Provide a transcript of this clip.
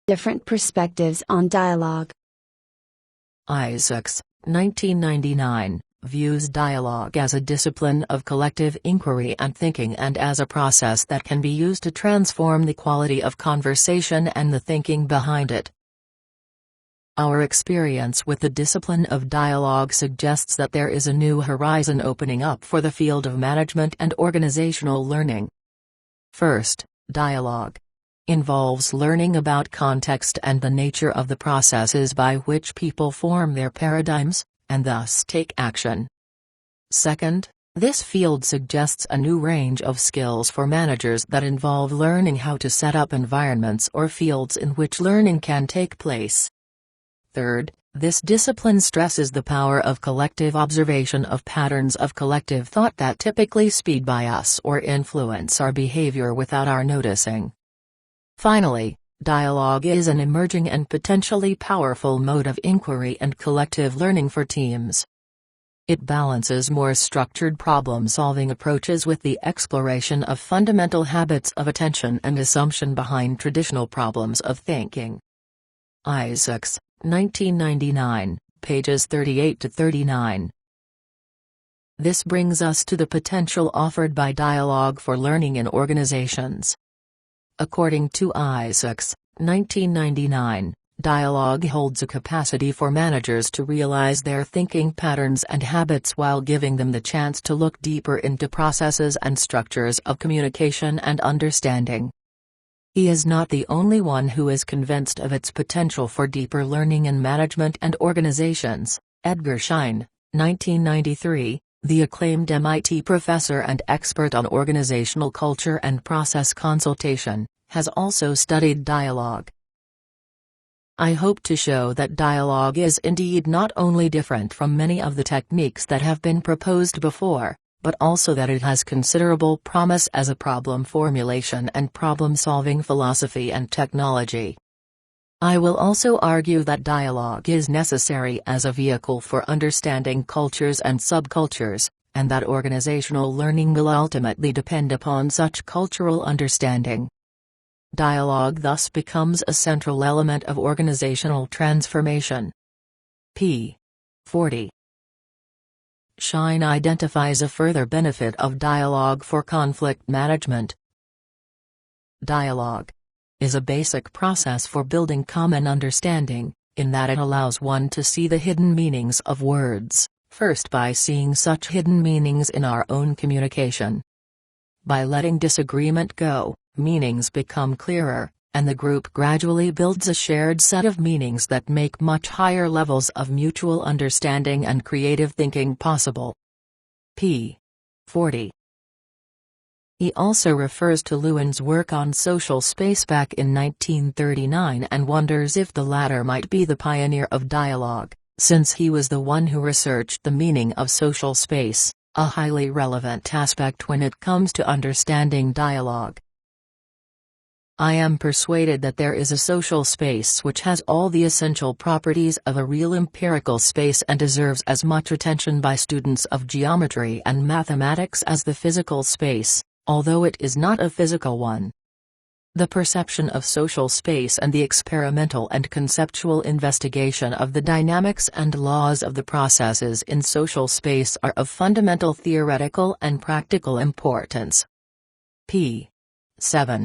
Different perspectives on dialogue. Isaacs, 1999, views dialogue as a discipline of collective inquiry and thinking and as a process that can be used to transform the quality of conversation and the thinking behind it. Our experience with the discipline of dialogue suggests that there is a new horizon opening up for the field of management and organizational learning. First, dialogue involves learning about context and the nature of the processes by which people form their paradigms, and thus take action. Second, this field suggests a new range of skills for managers that involve learning how to set up environments or fields in which learning can take place. Third, this discipline stresses the power of collective observation of patterns of collective thought that typically speed by us or influence our behavior without our noticing. Finally, dialogue is an emerging and potentially powerful mode of inquiry and collective learning for teams. It balances more structured problem-solving approaches with the exploration of fundamental habits of attention and assumption behind traditional problems of thinking. Isaacs, 1999, pages 38 to 39. This brings us to the potential offered by dialogue for learning in organizations. According to Isaacs, 1999, dialogue holds a capacity for managers to realize their thinking patterns and habits while giving them the chance to look deeper into processes and structures of communication and understanding. He is not the only one who is convinced of its potential for deeper learning in management and organizations. Edgar Schein, 1993, the acclaimed MIT professor and expert on organizational culture and process consultation, has also studied dialogue. I hope to show that dialogue is indeed not only different from many of the techniques that have been proposed before, but also that it has considerable promise as a problem formulation and problem-solving philosophy and technology. I will also argue that dialogue is necessary as a vehicle for understanding cultures and subcultures, and that organizational learning will ultimately depend upon such cultural understanding. Dialogue thus becomes a central element of organizational transformation. p. 40. Schein identifies a further benefit of dialogue for conflict management. Dialogue is a basic process for building common understanding, in that it allows one to see the hidden meanings of words, first by seeing such hidden meanings in our own communication. By letting disagreement go, meanings become clearer, and the group gradually builds a shared set of meanings that make much higher levels of mutual understanding and creative thinking possible. p. 40. He also refers to Lewin's work on social space back in 1939 and wonders if the latter might be the pioneer of dialogue, since he was the one who researched the meaning of social space, a highly relevant aspect when it comes to understanding dialogue. I am persuaded that there is a social space which has all the essential properties of a real empirical space and deserves as much attention by students of geometry and mathematics as the physical space, although it is not a physical one. The perception of social space and the experimental and conceptual investigation of the dynamics and laws of the processes in social space are of fundamental theoretical and practical importance. p. 7.